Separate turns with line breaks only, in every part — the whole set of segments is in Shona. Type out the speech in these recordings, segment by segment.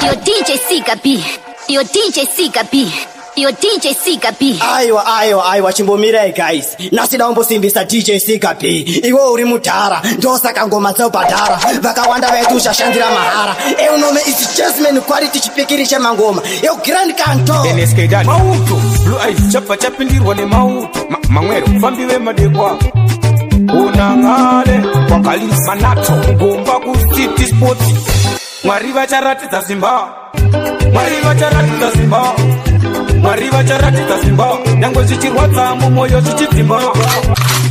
Yo DJ Sika B. Yo DJ Sika B. Yo DJ Sika B.
Aiwa chimbomirai guys. Nasida umbosimbisa DJ Sika B. Iwe uri mudhara ndosaka ngoma dzobhadhara vakawanda vaitusha shandira mahara unome is jasmine quality chipikiri chemangoma grand canto
NSK Dad mauto Blue Eyes chapa chapindirwa nemauto mamwero fambi vemadekwa unangale wakalisa nato ngomba ku City Sports Mwari vacharatidza simba Mwari vacharatidza simba Mwari vacharatidza simba Nyango zvichirwadza mumwoyo zvichidzimba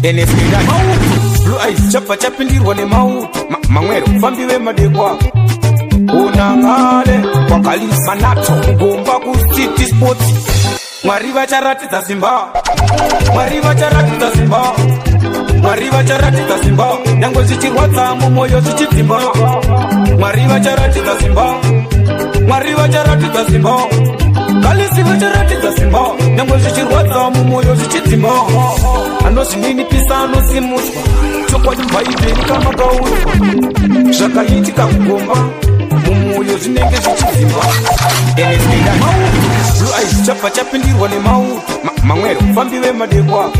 NSK Dad mauto Blue Eyes chapa chapindirwa nemauto mamwero fambi vemadekwa unangale wakalisa nato ngomba ku City Sports Mwari vacharatidza simba Mwari vacharatidza simba Mwari vacharatidza simba Nyango zvichirwadza mumwoyo zvichidzimba Mwari vacharatidza simba Mwari vacharatidza simba Kalisi vacharatidza simba Nyango zvichirwadza mumwoyo zvichidzimba Anozvininipisa anosimudzwa chokwadi mubhaibheri kamakauzwa zvakaitika kugomba mumwoyo zvinenge zvichidzimba NSK Dad Blue Eyes chapa chapindirwa nemauto mamwero fambi vemadekwa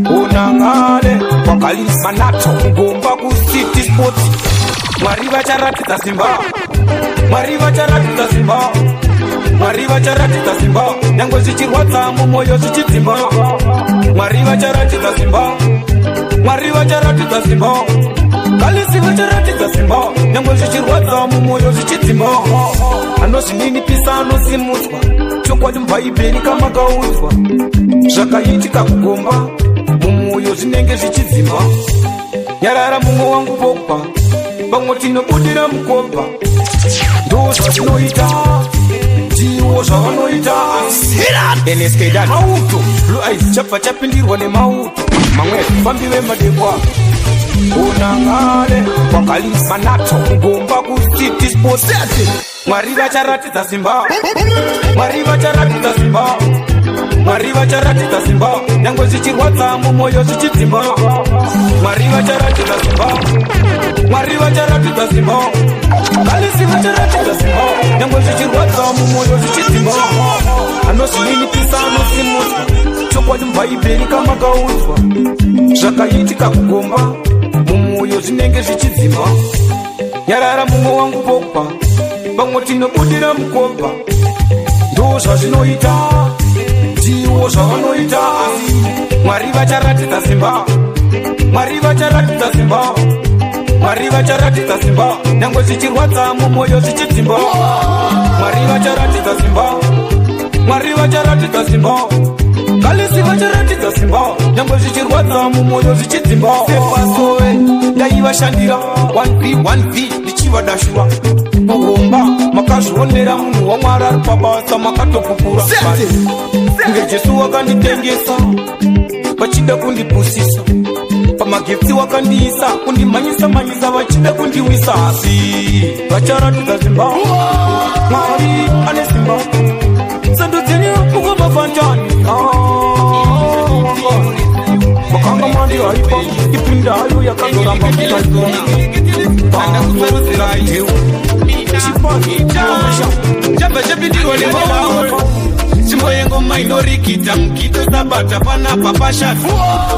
unangale wakalisa nato ngomba ku City Sports Mwari vacharatidza simba Mwari vacharatidza simba Mwari vacharatidza simba Nyango zvichirwadza mumwoyo zvichidzimba Mwari vacharatidza simba Mwari vacharatidza simba Kalisi vacharatidza simba Nyango zvichirwadza mumwoyo zvichidzimba Anozvininipisa anosimudzwa chokwadi mubhaibheri kamakauzwa zvakaitika kugomba mumwoyo zvinenge zvichidzimba Nyarara mumwe wangu bokwa pamwe tinobudira mukomba ndo zvazvinoita ndiwo zvavanoita NSK Dad mauto Blue Eyes chapa chapindirwa nemauto mamwe fambi vemadekwa unangale wakalisa nato ngomba ku City Sports Mwari vacharatidza simba Mwari vacharatidza simba Mwari vacharatidza simba Nyango zvichirwadza mumwoyo zvichidzimba Mwari vacharatidza simba Mwari vacharatidza simba Kalisi vacharatidza simba Nyango zvichirwadza mumwoyo zvichidzimba Anozvininipisa anosimudzwa chokwadi mubhaibheri kamakauzwa zvakaitika kugomba mumwoyo zvinenge zvichidzimba Nyarara mumwe wangu bokwa pamwe tinobudira mukomba ndo zvazvinoita ndiwo zvavanoita Mwari vacharatidza simba Mwari vacharatidza simba Mwari vacharatidza simba Nyango zvichirwadza mumwoyo zvichidzimba Mwari vacharatidza simba Mwari vacharatidza simba Kalisi vacharatidza simba Nyango zvichirwadza mumwoyo zvichidzimba Sepasove ndaivashandira 1v ndichivadashura kugomba makazvionera munhu waMwari ari pabasa makatopupura ngejesu wakanditengesa vachida kundipusisa pamagepsi wakandiisa kundimhanyisa vachida kundiwisa asi vacharatidza simba Mwari ane simba sandudzeni ukomafanjani makanga mwandi haipa ipinda hayo yakazoramba Chimboyengoma inorikita mukito sabata panapa pashafi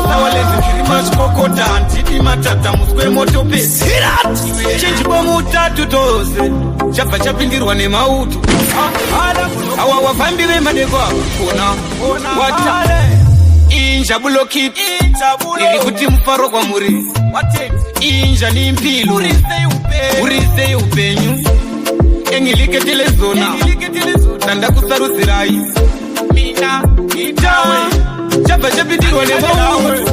Nawalezikirima zvikokota handidi matata muswe moto pesi Chinjibo mutatu tose chabva chapindirwa nemauto Awa wafambi vemadekwa kona watale Inja bulokip Iri kuti mufaro kwa muri Inja ni mpilu Urise upenyu Engilike telezona Tanda kusaruzirai Mina itawe Chapa chapindirwa nemauto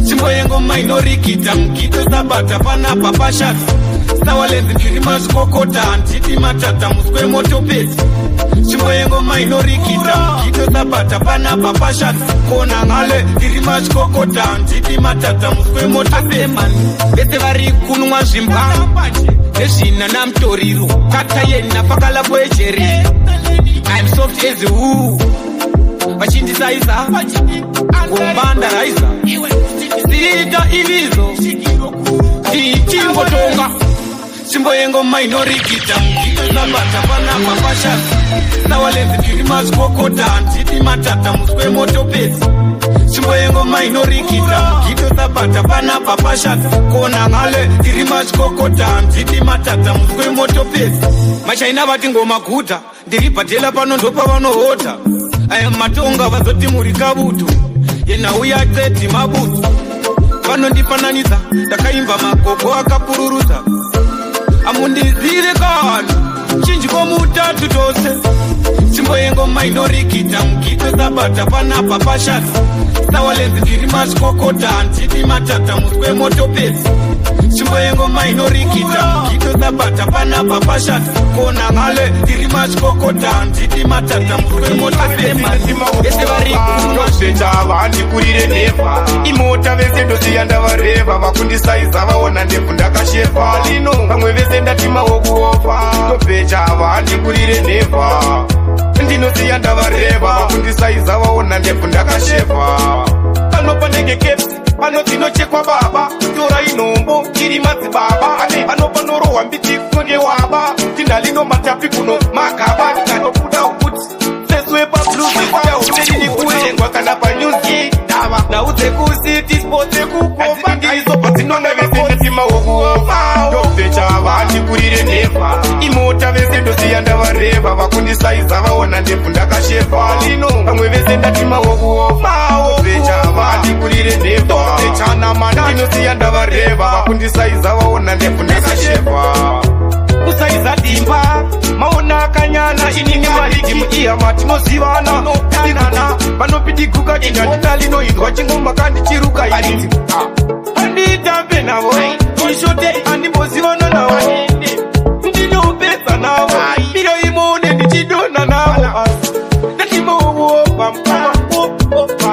Chimboyengoma inorikita mukito sabata panapa pashafi Nawalezikirima zvikokota handidi matata muswe moto pesi Chimboyengoma inorikita mukito sabata panapa pashafi Kona ngale kirima zvikokota handidi matata muswe moto pesi Vese vari kunwa zvimba nezvina namutoriro kata yena pakalapo ejeri I'm soft as a woo vachindisaiza gombanda raiza siita ilizo tichimbotonga Chimbo yengo minorikita mgito sabata panapa pashasi Sawalenzi tiri mazikokota Antiti matata muswe moto pesi Chimbo yengo minorikita mgito sabata panapa pashasi Kona ngale tiri mazikokota Antiti matata muswe moto pesi Mashaina vati ngoma kuta Ndiri patela pano ndopa vano hota Aya matonga vazoti muri kabutu Yena uya tseti mabutu Vano ndifananiza Takaimba makoko akapururuza Amundizire kani Chinji kwa mutatu tose Chimbo yengo minorikita mkito sabata panapa pashasi Sawalenzi tiri mazikokota Antiti matata muswe moto pesi Chimbo yengo minorikita mkito sabata panapa pashasi Kona ngale tiri mazikokota Antiti matata muswe moto pesi Ese variku
Toshecha vandi kurire nefa Imota vese ndosiyanda vareva Vakundisaiza vaona ndefu ndakashefa Lino vamwe vese ndatima wokuofa Topecha vandi kurire nefa Ndinosiyanda vareva Vakundisaiza vaona ndefu ndakashefa Panopa ndege kepsi Pano tinochekwa baba Tora inombo Kiri madzi baba Panopa norowa mbiti kunge waba Tindalino matapi kuno makaba Kanopuda ukuti Swepa blues Kwa uteni kuchengwa kana pa nyuzi Na uze kusiti sports kukofa Ngilizo patinona vese natima wokuofa Topecha vandi kurire nefa Imota vese ndosiyanda vareva Vakundisaiza vaona ndefu ndakashefa Lino vamwe vese ndatima wokuofa Topecha vandi kurire nefa Topecha namana Ndinosiyanda vareva Vakundisaiza vaona ndefu ndakashefa Kusaiza dimba Maona akanyana Inini mariki muiya matimozivana Kanana Panopiti kuka Inadita lino indwa chingomba kandi chiruka iliti Anditambe navo Kishote andimozivana navo Ndinopesa navo Miro imone ndichidona navo Natimo uopa Mpama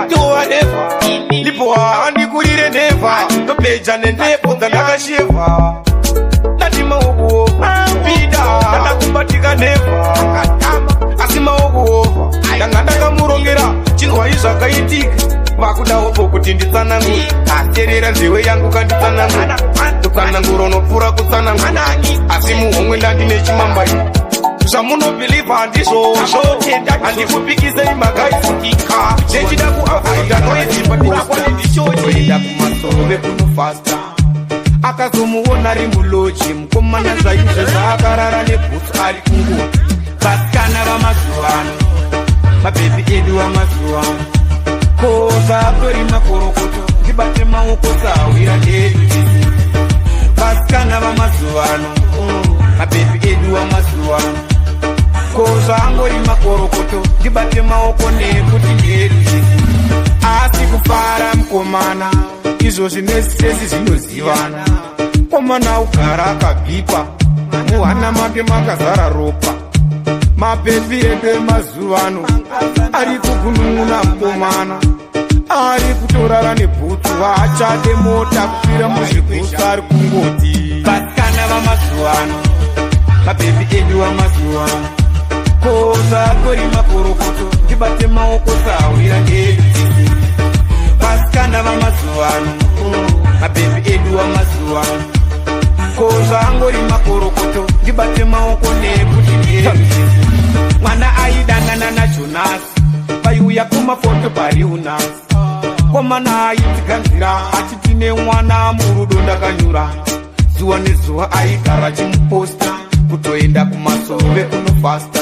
Toa nefa Lipo andikurire nefa Topeja nendepo Zanakashefa Natima uopa Nanakumbatika nefa Asima wokuofa Nangandaka murongera Chinwa izvakaitika Vakuda opo kuti nditsanangu Aterera nzewe yangu kanditsanangu Tsananguro nopfura kutsanangu Asi muhomwe ndandine chimambai Zvamunobhiliva handizvo Handikupikisei magaifutika Nechida kuAfrica noizipa Ndakwane ndichoenda kumasoro vekunofasta Akazomuona rimuloji Mukomana zvaizvo zvaakarara nebhutsu ari kungoti Vasikana vamazuvano Mabhebi edu vamazuvano Koza atori makorokoto Ndibate maoko sahwira ndedu Vasikana vamazuvano Mabhebi edu vamazuvano Koza angori makorokoto Ndibate maoko nekuti ndedu Asi kufara mukomana Izvo zvinesesi zvinozivana Komana ugara akabhipa Muhana make makazara ropa Mabhebi edu emazuvano Ari kugunun'una mukomana Ari kutorara nebhutsu Vaachade mota kupira muzvibhutsu ari kungoti Vasikana vamazuvano Mabhebi edu vamazuvano Koza atori makorokoto Ndibate maoko sahwira ndedu Vasikana vamazuvano Mabhebi edu vamazuvano Koza angori makorokoto Ndibate maoko nekuti ndedu Mwana aidanana naJonas Vaiuya kumafoto pariunas Komana aitiganzira Achitine mwana murudo ndakanyura Zuva nezuva aigara chimuposta Kutoenda kumasove kunofasta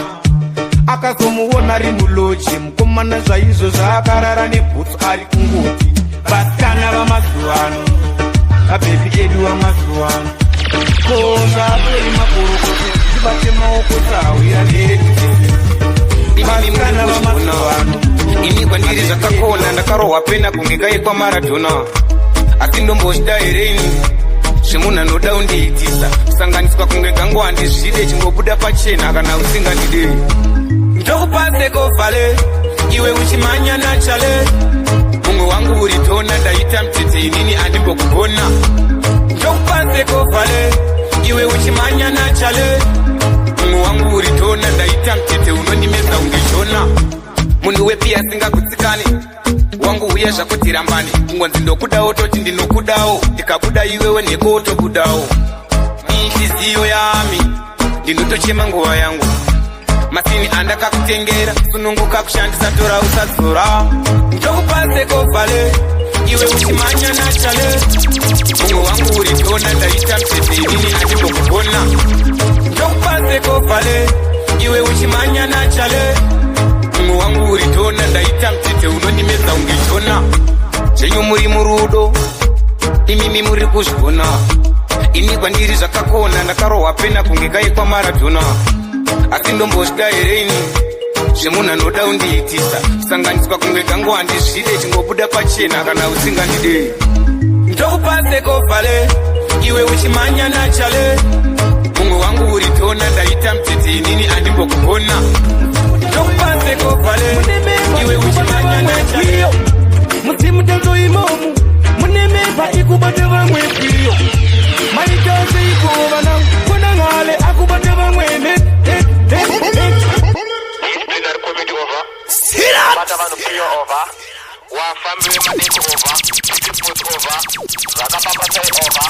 Akazomuona rimuloji Mukomana zvaizvo zvaakarara nebhutsu ari kungoti Vasikana vamazuvano Mabhebi edu vamazuvano Koza atori makorokoto Ndibate maoko sahwira ndedu Vasikana vamazuvano
Ini kwandiri zvakakona ndakarohwa pena kunge kaikwa Maradona Asi ndomboshida hereni Zvemunhu anoda undiitisa Kusanganiswa kunge gangu handizvide Chingobuda pachena kana usingandidei Ndokupaseko vhale Iwe uchimanya nachale Mumwe wangu uritona Ndaita mtete inini andimbokugona Ndokupaseko vhale Iwe uchimanya nachale Mumwe wangu uritona Ndaita mtete unondimeza ungeshona Munhu wepi asingakutsikani Wangu uya zvakuti rambani Kungonzi ndokudawo toti ndinokudawo Ndikabuda iwewe neko tobudawo Mihliziyo ya ndinotochema nguva yangu masini andakakutengera sununguka kushandisa tora usadzora ndokupaseko vale iwe uchimanya nachale mumwe wangu uri tona ndaita mtezeinini andimokugona ndokupaseko vale iwe uchimanya nachale mumwe wangu uri tona ndaita mtete unondimedza ungechona chenyu muri murudo imimi muri kuzvigona ini kwandiri zvakakona ndakarohwa pena kunge kaikwa maradhona asi ndombosvika hereini zvemunhu anoda undiitisa kusanganiswa kunge kangu handizvide chingobuda pachena kana usingandidei ndokupaseko vale iwe uchimanya nachale mumwe wangu uri tona ndaita mtete inini andimbokugona ndokupaseko vale iwe uchimanya nachale
musimu tenzo imomu munemeva ikubate vamwe kwiyo maitase ikuvana kona ngale akubate vamwe
bata vanhu kwiyo over wafambi vemadeko over tipoti over zvakapambatai over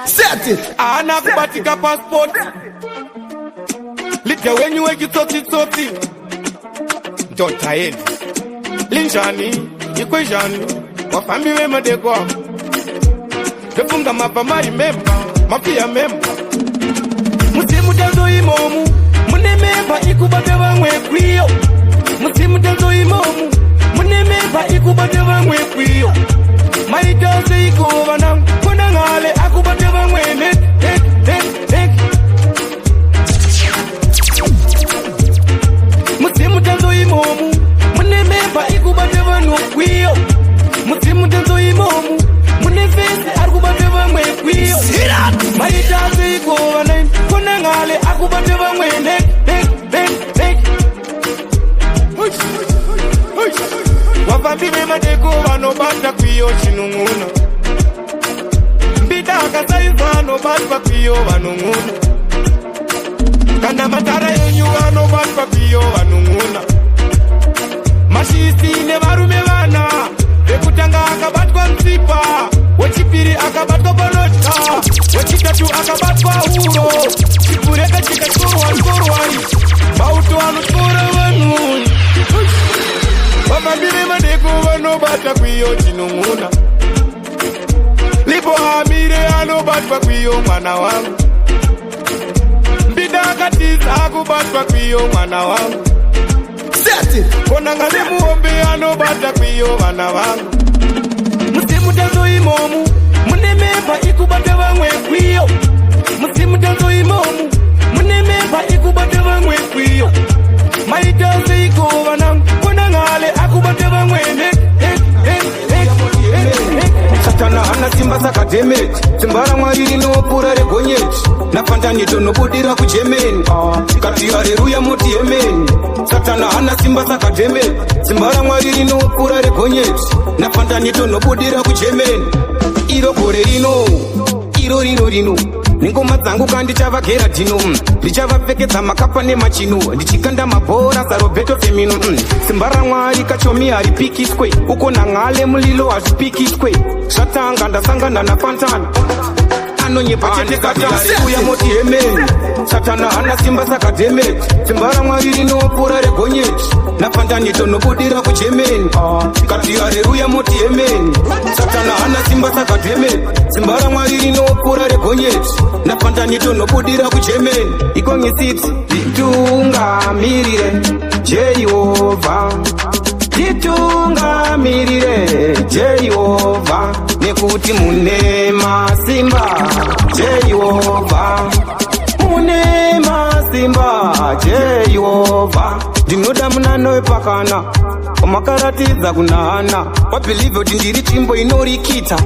Set it.
ana kubatika passport lidya wenyu wechitsotsi ndota yedu linjani ikwejani wafambi vemadeko vefunga mabva mari memba mafiya memba musimu tenzo imomu munemeva ikubate vamwe kwiyo musimu tenzo imomu munemeva ikubate vamwe kwiyo maitase ikuvana kona ngale akubate vamwe musimu tenzo imomu munemeva ikubate vanhu kwiyo musimu tenzo imomu munefese arikubate vamwe kwiyo maitase ikuvana kona ngale akubate vamwe wafambi vemadeko vanobata kwiyo chinun'una mbida akasaiza vanobatwa kwiyo vanun'una kana matara enyu vanobatwa kwiyo vanun'una mashisi nevarume vana vekutanga akabatwa nzipa wechipiri akabatwa balota wechitatu akabatwa huro chipureka chikatorwari mauto anotora vanhu vafambi vemadeko vanobata kwiyo chinun'una lipo amire anobatwa kwiyo mwana wangu mbida akatiza akubatwa kwiyo mwana wangu kona ngale muombe anobata kwiyo vana vangu musimu tenzo imomu munemeva ikubata vamwe kwiyo musimu tenzo imomu munemeva ikubata vamwe kwiyo maitase ikuvana kona ngale akubata vamwe satana hana simba saka demeti simba ramwari rinopfuura regonyeti napandanito nobudira kujemeni kati hareruya moti yemeni satana hana simba saka demeti simba ramwari rinopfuura regonyeti napandanito nobudira kujemeni iro gore rino nengoma dzangu kandichavagera dhino ndichavapfekedza makapa nemachino ndichikanda mabhora sarobeto femino simba ramwari kachomi haripikiswe uko nang'ale mulilo hazvipikiswe zvatanga ndasangana napantana anonyepa chetekatauya moti hemeni satana hana simba saka dhemeti simba ramwari rinopfuura regonyeti napandanito nobudira kujemeni kati hareruya moti hemeni satana hana simba saka dhemeti simba ramwari rinopfuura regonyeti napandanito nobudira kujemeni ikonyesiti nditungamirire Jehovha nditungamirire Jehovha nekuti mune masimba Jehovha mune masimba Jehovha ndinoda munano wepakana wamakaratidza kunahana wabhilivhe kuti ndiri tsvimbo inorikita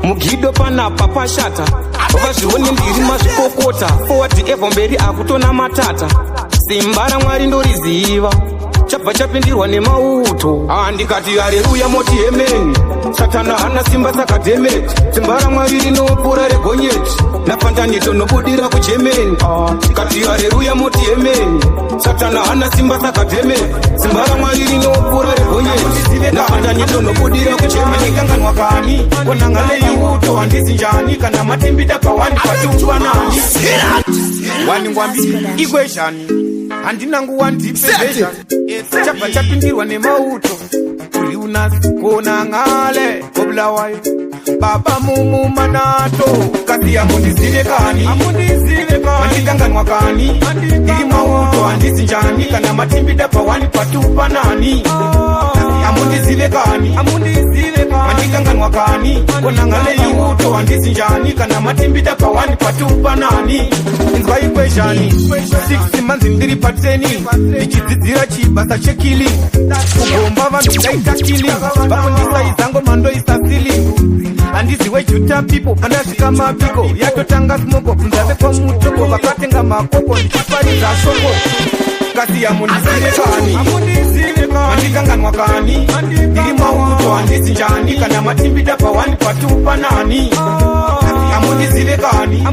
mugido panapa pashata wakazvione ndiri mazvikokota forward evho mberi akutona matata simba ramwari ndoriziva chabva chapindirwa nemauto handikati hareruya moti hemeni satana hana simba saka dhemeti simba ramwari rinopfuura regonyeti napanda netonobudira kugermany kati hareruya moti amen. Satana hana simba saka dhemeni, simba ramwari rinopfuura regonyeti. Napanda netonobudira kugermany.
Kanganwa kani konangale yuto handisi njani kana matimbida pawani patupa nani wani ngwambi equation handina nguwa ndipe vision chapa chapindirwa nemauto uri unasi kona ngale kobulawayo baba mumu manato kasi amundizive kani mandikanganwa kani ndiri mauto handisi njani kana matimbida pawani patupa nani amundizive kani mandikanganwa kani konangale yuto handisi njani kana matimbida pawani patupa nani inzwa equation 6 manzi ndiri pateni ndichidzidzira chibasa chekili kugomba vanhu ndaita killing vafundisa izango mando isasili handiziwe juta people andasvika mapiko yatotanga smoko kunzave kwamutoko vakatenga makoko ndichiparidza shoko kasi yamundizive kani mandikanganwa kani ndiri mauto handisi njani kana matimbida pawani patupa nani amundizive kani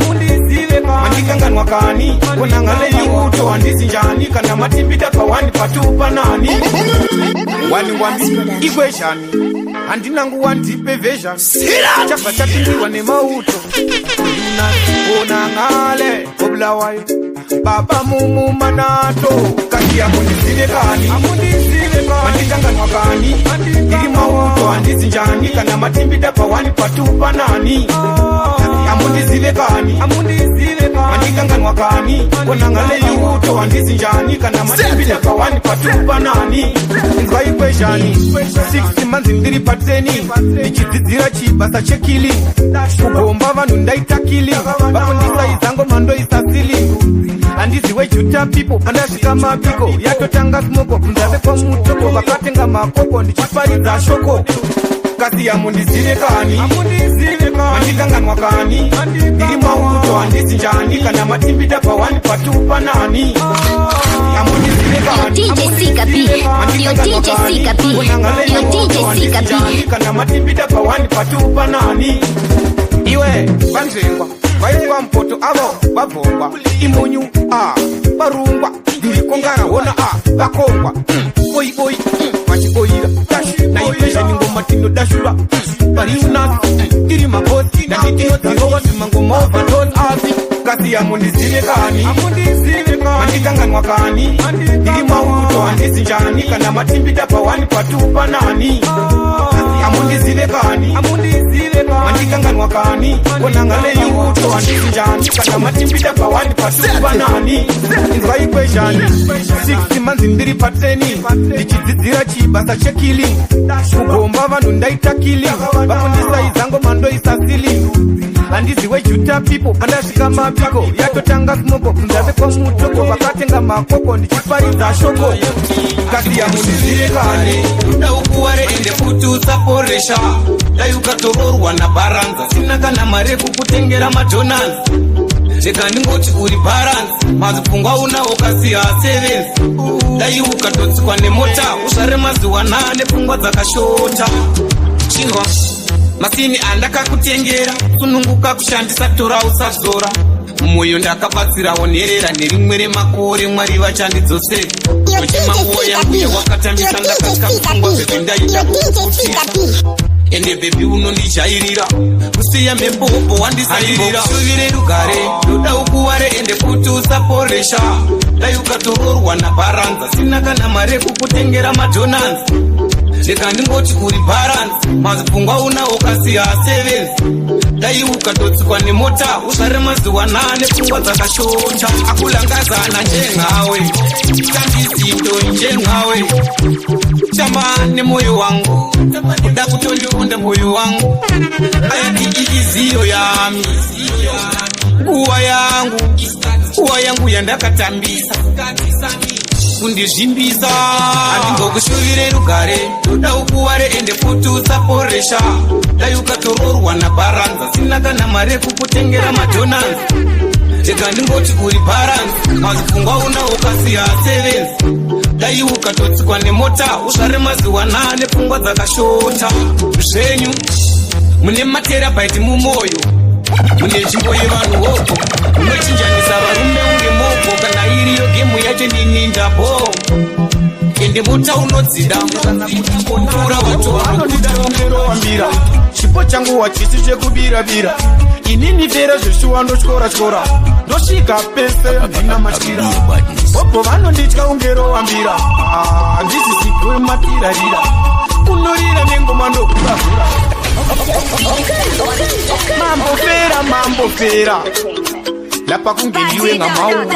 mandikanganwa kani konangale yuto handisi njani kana matimbida pawani patupa nani wani ngwambi equation handina nguwa ndipe vision chabva chapindirwa nemauto konangale kobulawayo baba mumu manato kasi amundizive kani mandikanganwa kani ndiri mauto handisi njani kana matimbida pawani patupa nani amundizive kani mandikanganwa kani konangale yuto handisi njani kana matimbida pawani patupa nani inzwa equation 6 manzi ndiri pateni ndichidzidzira chibasa chekili kugomba vanhu ndaita killing vafundisa izango mando isasili handiziwe juta people andasvika mapiko yatotanga smoko kunzave kwamutoko vakatenga makoko ndichiparidza shoko kasi yamundizive kani mandikanganwa kani ndiri mauto handisi njani kana matimbida pawani patupa nani amundizive kani kana matimbida pawani patupa nani iwe vanzvengwa vaitwa mpoto avo vabvongwa imonyu varungwa ndurikongara hona vakongwa oioi vachioira naipezheni ngoma tinodashura vari unasi tiri magosi nanditinodzirowa zvimangoma overdose asi kasi yamundizive kani mandikanganwa kani ndiri mauto handisi njani kana matimbida pawani patupa nani amundizive kani mandikanganwa kani konangale yuto handisi njani kana matimbida pawani patupa nani inzwa equation 6 manzi ndiri pateni ndichidzidzira chibasa chekilling kugomba vanhu ndaita killing vafundisa izango mando isasili handiziwe juta people andasvika mapiko yatotanga smoko kunzave kwamutoko vakatenga makoko ndichiparidza shoko kasi yamundizive kani uda ukuware ende kuti usaporesha dai ukatororwa nabaranza sina kana mari yekukutengera madonanzi cheka ndingoti uri balance mazipfungwa unawo kasiya 7 dai ukatotsikwa nemota usvare mazuva 8 pfungwa dzakashota chingwa masini andakakutengera sununguka kushandisa tora usazora mumwoyo ndakabatsirawo nherera nerimwe remakore mwari vachandidzosera uchimanguwo yangu yewakatambisa ndakatka pfungwa zvezvindaita kukuutisa ende bebi unondijairira kusiya mhepopo wandisairira shuvire rugare ndoda ukuware ende kuti usaporesha dai ukatororwa nabaranza sina kana mari yekukutengera madonanzi cheka ndingoti uri balance mazipfungwa unawo kasiya 7 dai ukatotsikwa nemota usvare mazuva 8 pfungwa dzakashota akulangazana njengawe tandizindo njengawe chama nemwoyo wangu kuda kutondiunda mwoyo wangu ayati iziyo yami nguva yangu yandakatambisa kundizvimbisa handingokushuvire rugare ndoda ukuware ende kuti usaporesha dai ukatororwa nabaranza sina kana mari yekukutengera madonanzi cheka ndingoti uri balance mazipfungwa unawo kasiya 7 dai ukatotsikwa nemota usvare mazuva 8 pfungwa dzakashota zvenyu mune materabyte mumwoyo
mune nzvimbo yevanhu hoko unochinjanisa varume unge moko kana iriyo gemu yacho ninindabo ende muta unodzida mvura vacho
vanodidauneroambira chipo changu wachisi chekubirabira inini vere zveshuwa ndotyora ndosvika pese ndina matyira bobo vanonditya ungeroambira handisisigwe matirarira kunorira nengoma ndokuravura mambofera lapa kunge ndiwe ngamauku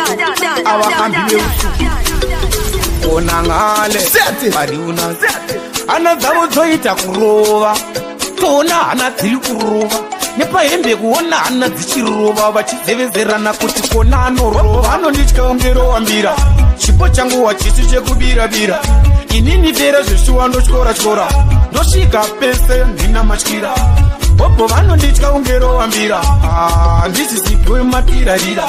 avakambi veusuku kona ngale ariuna hana dzavo dzoita kurova toona hana dziri kurova nepahembe kuona hana dzichirova vachizevezerana kuti kona anorova vanonditya ungeroambira chipo changu wachisi chekubirabira inini vere zveshuwa ndotyora ndosvika pese ndina matyira bobo vanonditya ungeroambira handisisigwe matirarira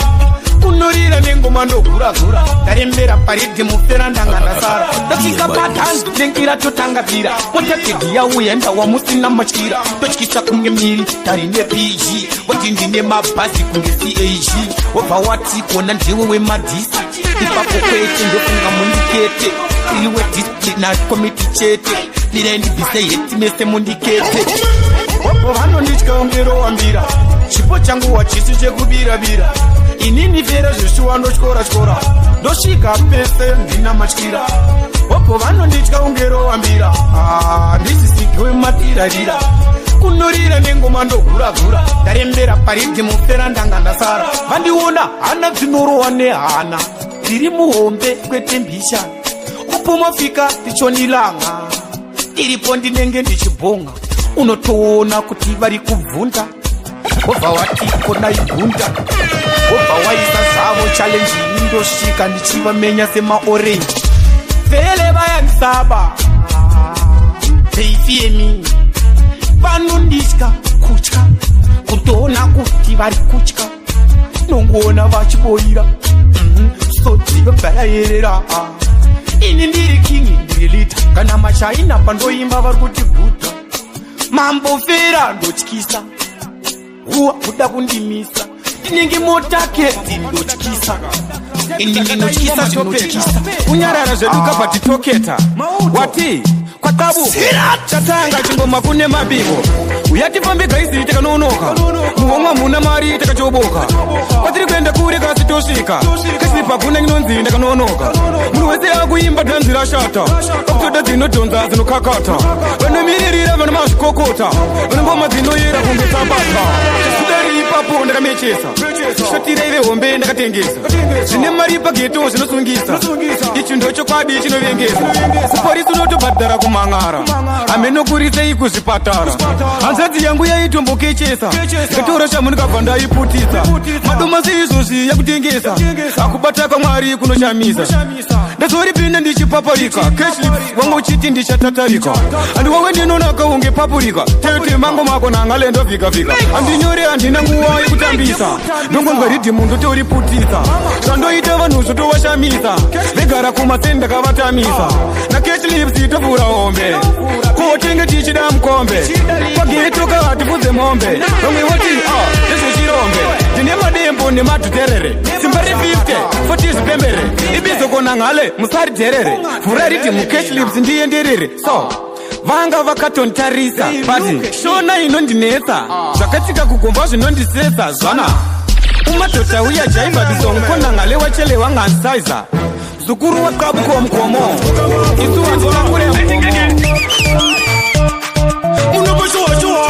kunorira nengoma ndoguravura ndarembera paridhi mufera ndanga ndasara ndosvika patandi ndengira totangavira motakegi yauya ndawa musina matyira totyisa kunge miri tari nepg woti ndine mabhazi kunge cag wobva wati kona ndiwe wemadhisi ipapo kwete ndofunga mundikete iriwe disciplinary committee chete direndibvise heti mese mundikete bobo vanonditya ungeroambira chipo changu wachisi chekubirabira inini vere zveshuwa ndotyora ndosvika pese ndina matyira bobo vanonditya ungeroambira handisisigwe matirarira kunorira nengoma ndoguravura ndarembera paridhi mufera ndanga ndasara vandiona hana dzinorowa nehana ndiri muhombe kwete mbisha upumafika tichonilanga iripo ndinenge ndichibhonga unotoona kuti vari kubvunda wobva wati kona igunda wobva waisa zavo challenge indosvika ndichivamenya semaorenji vele vayandisaba veifiyemi vanonditya kutya kutoona kuti vari kutya nongoona vachiboira sodzive bhayayerera ini ndiri kingi ndiri lita kana machaina pandoimba vari kuti gudha mambofera ndotyisa huwa kuda kundimisa ndinenge motaketi ndotyisa ini ndinotyisa zvinotyisa
kunyarara zveduka patitoketa wati kwatabu chatanga chingoma kune mabiko uyatifambe gaisi takanonoka muhomwa muna mari takachoboka kwatiri kuenda kure kasi tosvika kasipa kuna inonzi ndakanonoka munhu wese akuimba dhanzi rashata pakutoda dzinodhonza dzinokakata vanomiririra vana mazvikokota vana ngoma dzinoyera kunge tsambata sudari ipapo ndakamechesa shotirei vehombe ndakatengesa zvine mari pageto zvinosungisa ichi ndochokwadi chinovengesa kuporisi unotobhadhara kumang'ara hamenokurisei kuzvipatara hanzadzi yangu yaitombokechesa ndatora shamu ndikabva ndaiputisa madomasi izvozvi yakutengesa akubata kamwari kunoshamisa ndazoripinda ndichipaparika cashlips wangu uchiti ndichatatarika handiwawe ndinonaka unge papurika tete mango mako nangale ndovhikavhika handinyore handina nguva yekutambisa ndongonzwa ridhimu ndotoriputisa zvandoita vanhu zvotovashamisa vegara kumaseni ndakavatamisa nacashlips tovhura hombe kotenge tichida mukombe pageto kahatifudze mombe vamwe voti ndezvechirombe ndine madembo nemadhuterere simba ri50 foti zvipembere ibizokona ngale musaridherere vhura ridhimu cashlips ndiyenderere so vanga vakatontarisa but shona inondinetsa zvakatika kugomba zvinondisesa zvana umadhota uya jaibhabisongukona ngale wachelewa ngansaiza zukuru wakabuko mkomo isu wanzolakure mkomo
unoposhowa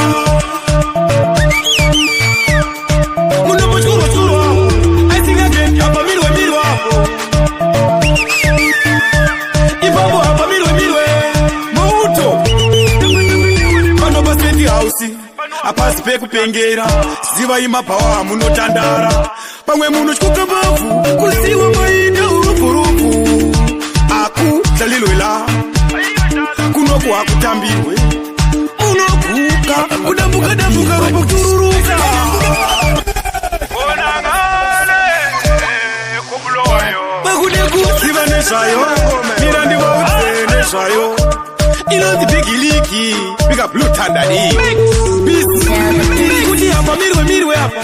unopochurwa aisingagen apamirwe ipapo apamirwe mauto panobaseti hausi apasi pekupengera ziva imabhawa munotandara pamwe munhu tyuka mbavu kuziwa maita urubvurubu akudlalilwela kunoku hakutambirwe munoguka kudambuka robokutururuka bakude kuziva nezvayo mirandi vaudze nezvayo inonzi bigiliki
Kaki, big up Blue Thunder D. Peace. Kuti hapa mirwe hapa.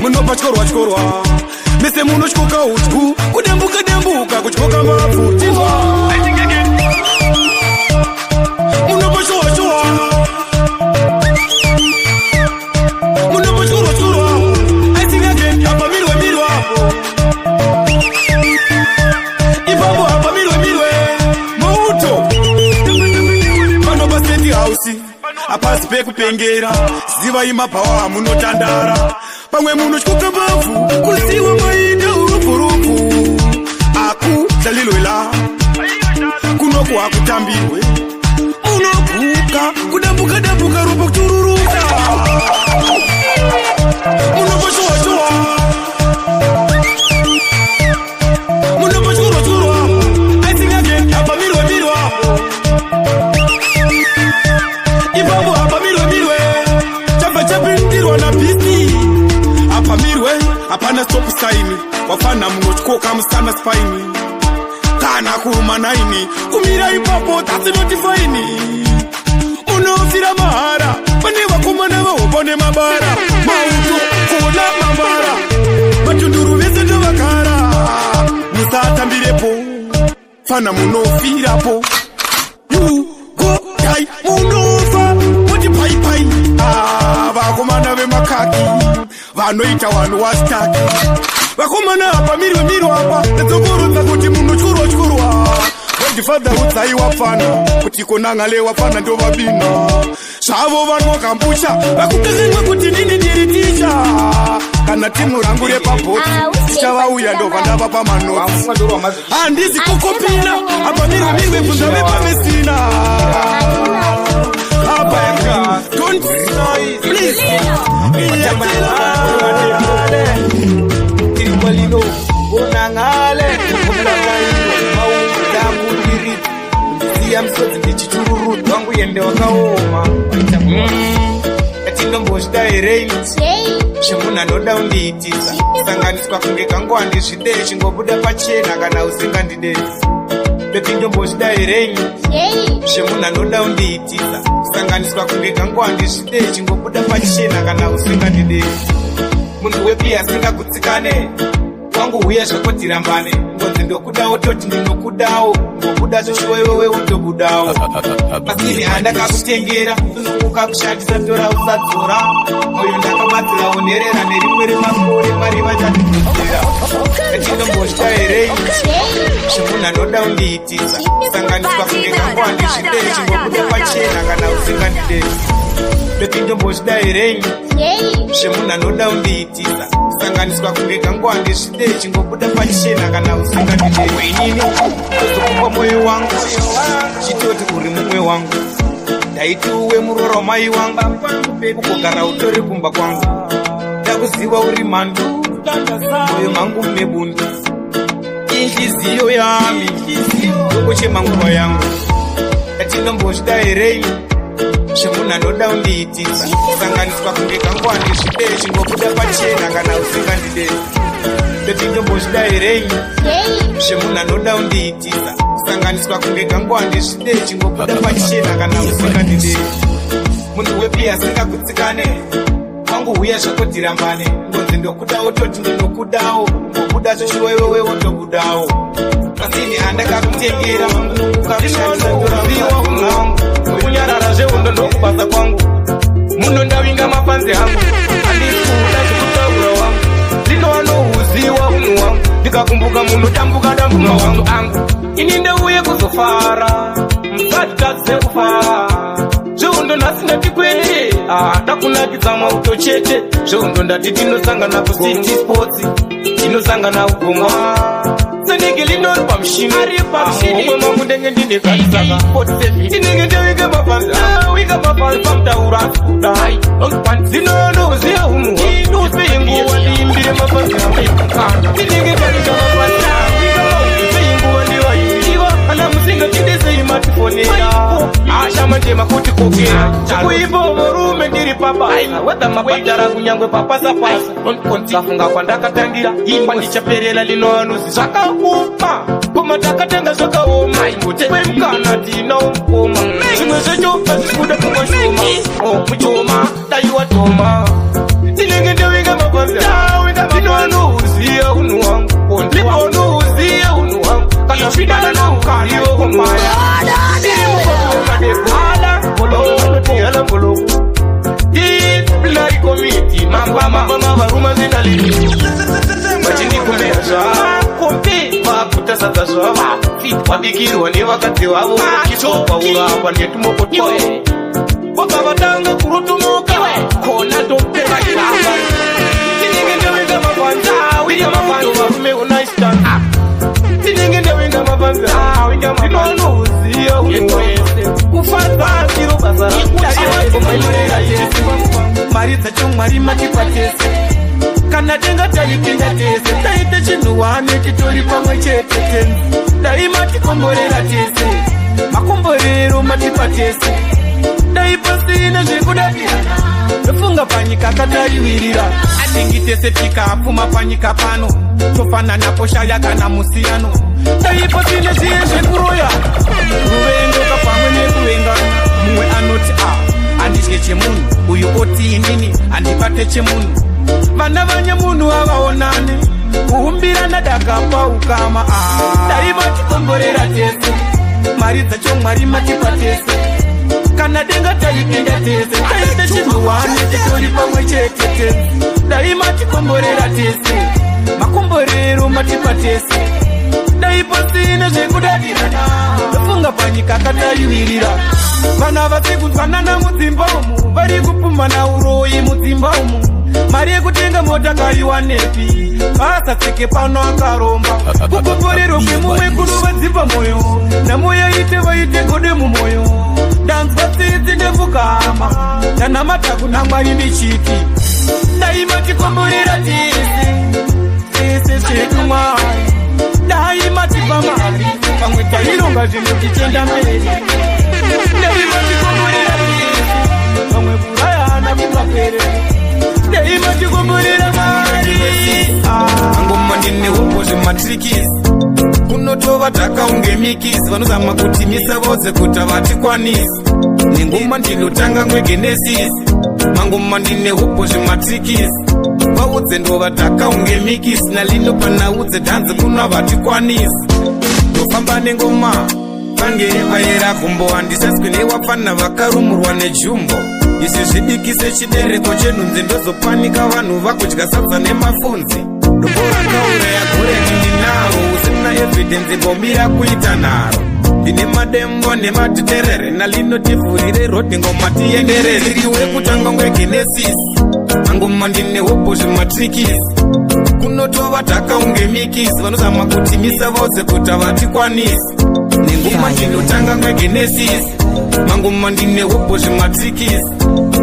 Muno pachkorwa. Mese muno chikoka utku. Kudembuka kuchikoka mafu. Muno pachkorwa. Muno pachkorwa. I sing again hapa mirwe hapo. Ibabo hapa mirwe. Mauto. Pano baseti house. Apasi pekupengera. Ziva imapawa munotandara. Pamwe muno chikoka mafu. Kusiwa maida urufu. Aku dalilwela. Kunoku akutambirwe. Unokuka kudambuka rupo kutururuka. Unoposhoa. I sing again hapa mirwe hapo. Ibabo hapa mirwe. Chapa ndirwa na pisi. Hapa mirwe hapana stop sign. Wafana mnochko kama sana spine. Kana kuruma naini. Kumira ipapo that's not fine. Unofira mahara. Bane wakumana wabone mabara. Mauto kola mabara. Matunduru vese ndo wakara. Musata mbirepo. Fana munofira po. You go die munofa. Wadi pai. Wakumana we makaki. Vanoita wanu wastaki. Wakumana hapa mirwe hapa. Nezogoro za kuti muno churwa. Wadi fadha utsai wafana. Kuti konanga le wafana ndo wabina. Shavo vanu wakambucha. Wakukazengwa kuti nini niritisha. Kana timu rangu lepa poti. Chawa uya ndo vanda vapa manoti. Andizi kukopina. Hapa mirwe funda wepa mesina. Hapa yaka. Don't please.
Walino unangale maudamudiri siya msoti ndichichururu wangu yende wakaoma atindo mboshda ereini shemuna noda undiitisa sanganiswa kunge kangu andizvide chingobuda pachena kana usingandidesi betindo mboshda ereini shemuna noda undiitisa sanganiswa kunge kangu andizvide chingobuda pachena kana usingandidesi munhu wepi asingakutsikane wangu uya zvakotirambane ngonzi ndokudawo toti ndinokudawo ngokuda zvoshowewewe utobudawo pasini handakakutengera ukakushandisa tora usadzora moyo ndakabatsira onerera nerimwe remakore mari vachatikudzira etinomboshita herei zvemunhu anoda undiitisa sanganiswa kunge kangu handizvidei chingobuda pachena kana usingandidei ndopindomboshita herei zvemunhu anoda undiitisa sanganiswa kunge kangu handizvidei chingobuda pachena kana usingandidei inini ozokupa mwoyo wangu chitoti uri mumwe wangu ndaiti uwe murora wamai wangu ukogara utori kumba kwangu ndakuziva uri mhandu moyo mangu mebundu inhliziyo yami ndokochemanguva yangu atinomboshita herei zvemunhu anoda undiitisa sanganiswa kunge kangu handizvidei chingobuda pachena kana usingandidei ndopindomboshita herei zvemunhu anoda undiitisa sanganiswa kunge kangu handizvidei chingobuda pachena kana usingandidei munhu wepi asingakutsikane wangu uya zvakotirambane ngonzi ndokudawo toti ndinokudawo ngokuda zvoshowewewe wotobudawo pasini handakakutengera ukakushandisaiwa unwangu kunyarara zveundo ndokubasa kwangu muno ndavinga mapanzi hangu handikuda zvekutaura wangu ndinowanouziwa unhu wangu ndikakumbuka muno dambuka wangu angu ini ndeuye kuzofara musatitadze kufara zveundo nhasi ndatikwete ndakunakidza mauto chete zveundo ndati tinosangana kucity sports tinosangana kugomwa senenge linori pamushini omwe mangu ndenge ndine katisaka ndinenge ndewika mapanzi pamutaura asikuda ndinonoziya unhu upenguwa ndiimbire mapanzi ndinenge ndawika mapanzi upenguwa ndivayiwa kana musinga chidesei matifonera ashamandema kuti kokera chekuimba murume
ndigume ndiri papa weda makwendara kunyangwe papa sapasa konzafunga kwandakatangira imba ndichaperera lino anuzi zvakaoma koma takatenga zvakaoma mutemukana tina umukoma zvimwe zvecho azvikuda kumwa shoma muchoma daiwa toma tinenge ndevinga mabasa ndinonuziya unhu wangu ndinonuziya unhu wangu kana zvidana naukaniwo kumaya ala mboloku iplai komiti mama varuma zinalini vachinikumera zvava kombi vakutasadza zvava vabikirwa nevakadzi vavo vachisopa urangwa netumokotwae vakavatanga kurutumuka kona topevairanga tinenge ndevenga mavanza winga mavanza varume unaistan tinenge ndevenga mavanza ndinonoziya unwese kufadza chiro basa mari dzacho mwari matipa tese kana tenga taipinda tese taite chinhu wane titori pamwe chete tenzi dai matikomborera tese makomborero matipa tese dai pasina zvekudadirana ndofunga panyika kataiwirira atingi tese tikapfuma panyika pano tofanana poshaya kana musiyano dai pasina zviye zvekuroya ruvengo kapamwe nekuvengana mumwe anoti handidye chemunhu uyu oti inini handibate chemunhu vana vanye munhu havaonane kuumbirana dakapa ukama dai matikomborera tese mari dzacho mwari matipa tese kana denga taipinda tese taite chinhu wane titori pamwe chete tenzi dai matikomborera tese makomborero matipa tese dai pasina zvekudadirana ndofunga panyika kataiwirira vana vatsi kunzwanana mudzimba umu vari kupumana uroyi mudzimba umu mari yekutenga mota kaiwanepi vasatsike pano akaromba kukomborero kwemumwe kunovadzimba mwoyo nhamo yaite vaite gode mumwoyo ndanzwa tsitsi ndevukama ndanamata kuna mwari ndichiti dai matikomborera tese tese zvedu mwari dai matipa mari pamwe taironga zvinhu tichenda mberi dai matikomborera tese pamwe kurayana kupapere dai matikomborera mari angoma ndine hopo zvematrikisi kunotova takaunge mikisi vanozama kutimisa vodze kuti vatikwanisi nengoma ndinotanga ngwegenesisi mangoma ndine hopo zvematrikisi vaudze ndova takaunge mikisi nalino panaudze dhanzi kuna vatikwanisi ndofamba nengoma vange vayera gumbo handisaswi newapfana vakarumurwa nejumbo izvi zvidikise chibereko chenhunzi ndozopanika vanhu vakudya sadza nemafunzi ndomborakauraya gore ndinaro usina evidenzi mbomira kuita naro ndine madembo nemaditerere nalino tivhurire rodhi ngoma tienderere iriwe kutanga ngwegenesisi angoma ndine hopo zvematrikisi kunotova takaunge mikisi vanozama kutimisa vodze kuti vatikwanisi nengoma ndinotanga ngwegenesisi mangoma ndine hopo zvematrikisi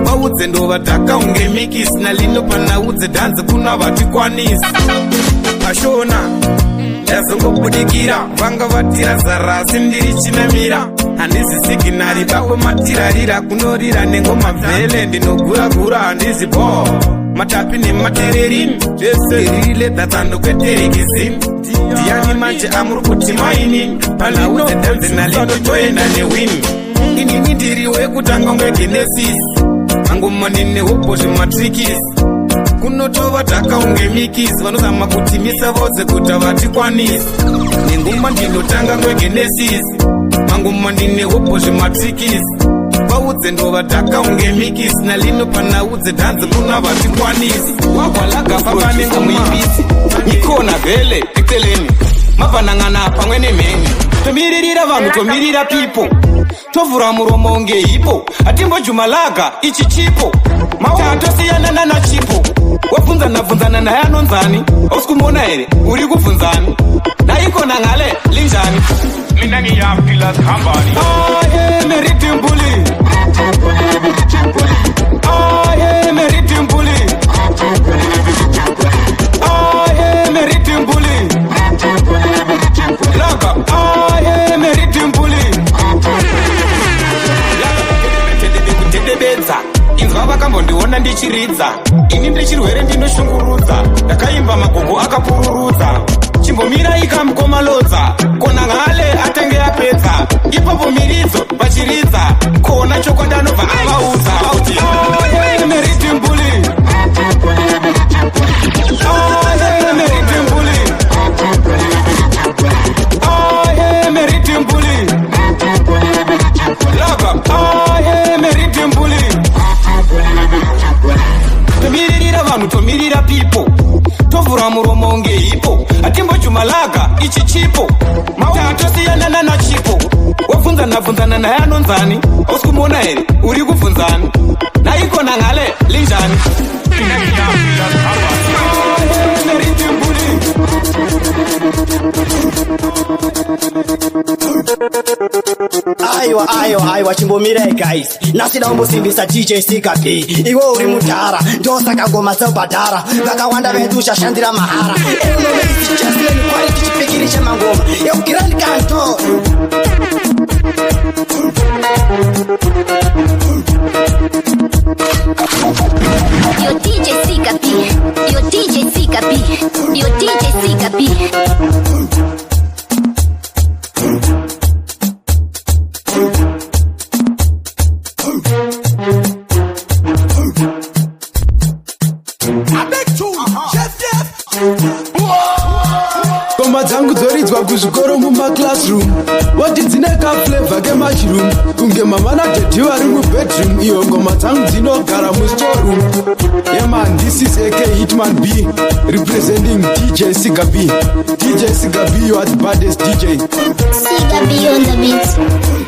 vaudze ndova takaunge mikisi nalino panaudze dhanzi kuna vatikwanisi pashona ndazongobudikira vanga vatira zarasi ndiri chinamira handizi siginari bakwe matirarira kunorira nengoma vhele ndinoguragura handizi bo matapi nematererini zvese ririle dzatsanokweterekizini ndiani manje amuri kuti maini panaudze dhanzi nalino toenda newini inini ndiri wekutanga ngwegenesisi angoma ndine hopo zvematrikisi kunotova takaunge mikisi vanozama kutimisa vodze kuti vatikwanisi nengoma ndinotanga ngwegenesisi mangoma ndine hopo zvematrikisi vaudze ndova takaunge mikisi nalino panaudze dhanzi kuna vatikwanisi wagwalagafa panengomuibisi ikona vhele ikeleni mabvanangana pamwe nemheni tomiririra vanhu tomirira pipo tovhura muromo unge hipo hatimbojumalaga ichi chipo matatosiyana nana chipo wabvunzana naye anonzani hausi kumuona here uri kubvunzani naikona ngale linjani minani yapila kambani
aye meritimbuli aye meritimbuli aye meritimbuli laga aye meritimbuli laga kutedebedza inzwa ndinoshingirudza ini ndechirwere ndinoshungurudza ndakaimba magogo akapururudza chimbomirai kamukomalodza kona ngale atenge yapedza ipapo miridzo vachiridza kona chokwadi anobva avaudza auti meritimbuli tomirira vanhu tomirira pipo tovhura muromo unge hipo atimbojumalaga ichi chipo tatosiyana na chipo wabvunzana naye anonzani ausi kumuona here uri kubvunzani naikona ngale linjani
aiwa chimbomirai guys nasida umbosimbisa DJ Sika B iwe uri mudhara ndosaka ngoma dzeubhadhara vakawanda vedu ushashandira mahara quality chipikiri chemangoma yeugirani kanto
Yo DJ Sika B, yo DJ Sika B, yo DJ Sika B.
Ngoma dzangu dzoridzwa kuzvikoro mumaclassroom woti dzine kaflavor kemushroom kunge mama nadhedhi vari mubedroom iyo ngoma dzangu dzinogara mustoreroom yeman this is AK Hitman B representing DJ Sika B. DJ Sika B, you are the baddest DJ.
Sika B on the beat.